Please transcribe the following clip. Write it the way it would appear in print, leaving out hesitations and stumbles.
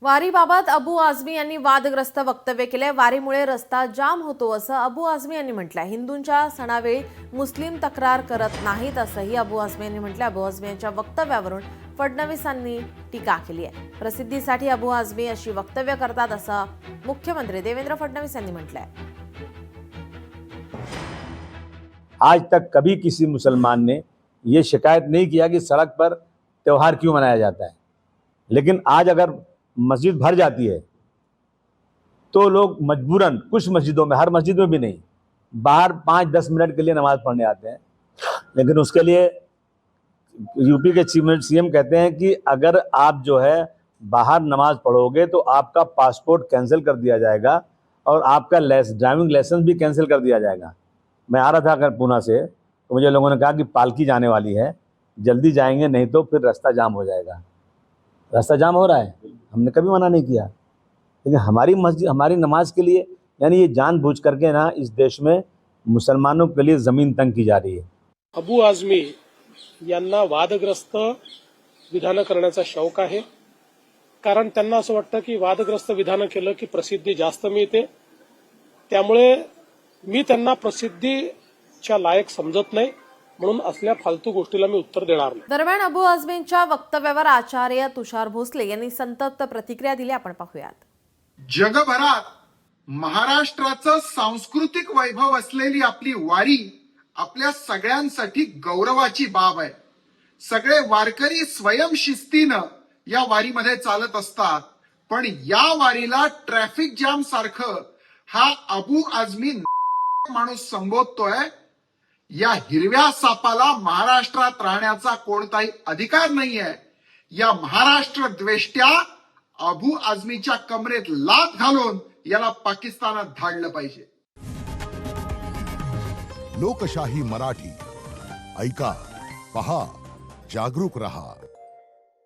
वारीबाबत अबू आझमी यांनी वादग्रस्त वक्तव्य केले। वारीमुळे रस्ता जाम होतो असं अबू आझमी यांनी म्हटलंय। हिंदूंच्या सणावेळी मुस्लिम तक्रार करत नाहीत असंही अबू आझमी यांनी म्हटलंय। अबू आझमी यांच्या वक्तव्यावरून फडणवीसांनी टीका केली आहे। प्रसिद्धीसाठी अबू आझमी अशी वक्तव्य करतात असं मुख्यमंत्री देवेंद्र फडणवीस यांनी म्हटलंय। आज तक कभी किसी मुसलमान ने ये शिकायत नहीं किया कि सड़क पर त्योहार क्यों मनाया जाता है, लेकिन आज अगर मस्जिद भर जाती है तो लोग मजबूरन कुछ मस्जिदों में, हर मस्जिद में भी नहीं, बाहर 5-10 मिनट के लिए नमाज पढ़ने आते हैं। लेकिन उसके लिए यूपी के चीफ मिनिस्टर सीएम कहते हैं कि अगर आप जो है बाहर नमाज पढ़ोगे तो आपका पासपोर्ट कैंसिल कर दिया जाएगा और आपका ड्राइविंग लाइसेंस भी कैंसिल कर दिया जाएगा। मैं आ रहा था अगर पूना से, तो मुझे लोगों ने कहा कि पालकी जाने वाली है, जल्दी जाएंगे नहीं तो फिर रास्ता जाम हो जाएगा। रास्ता जाम हो रहा है, हमने कभी मना नहीं किया, लेकिन हमारी मस्जिद, हमारी नमाज के लिए, यानी ये जानबूझ करके ना इस देश में मुसलमानों के लिए जमीन तंग की जा रही है। अबू आझमी यांना वादग्रस्त विधान करण्याचा शौक आहे, कारण त्यांना असं वाटतं की वादग्रस्त विधान केलं की प्रसिद्धी जास्त मिळते, त्यामुळे मी त्यांना प्रसिद्धीच्या लायक समजत नाही, म्हणून असल्या फालतू गोष्टीला मी उत्तर देणार नाही। दरम्यान अबू आझमींच्या वक्तव्यावर आचार्य तुषार भोसले यांनी संतप्त प्रतिक्रिया दिली। आपण पाहूयात। जगभरात महाराष्ट्राचं सांस्कृतिक वैभव असलेली आपली वारी आपल्या सगळ्यांसाठी गौरवाची बाब आहे। सगळे वारकरी स्वयंशिस्तीनं या वारीमध्ये चालत असतात, पण या वारीला ट्रॅफिक जॅम सारखं हा अबू आझमी माणूस संबोधतोय। या हिरव्या सापाला महाराष्ट्रात राहण्याचा कोणताही अधिकार नाहीये। या महाराष्ट्र द्वेष्ट्या अबू आझमीच्या कमरेत लाथ घालून याला पाकिस्तानात धाडलं पाहिजे। लोकशाही मराठी ऐका, पहा, जागरूक रहा।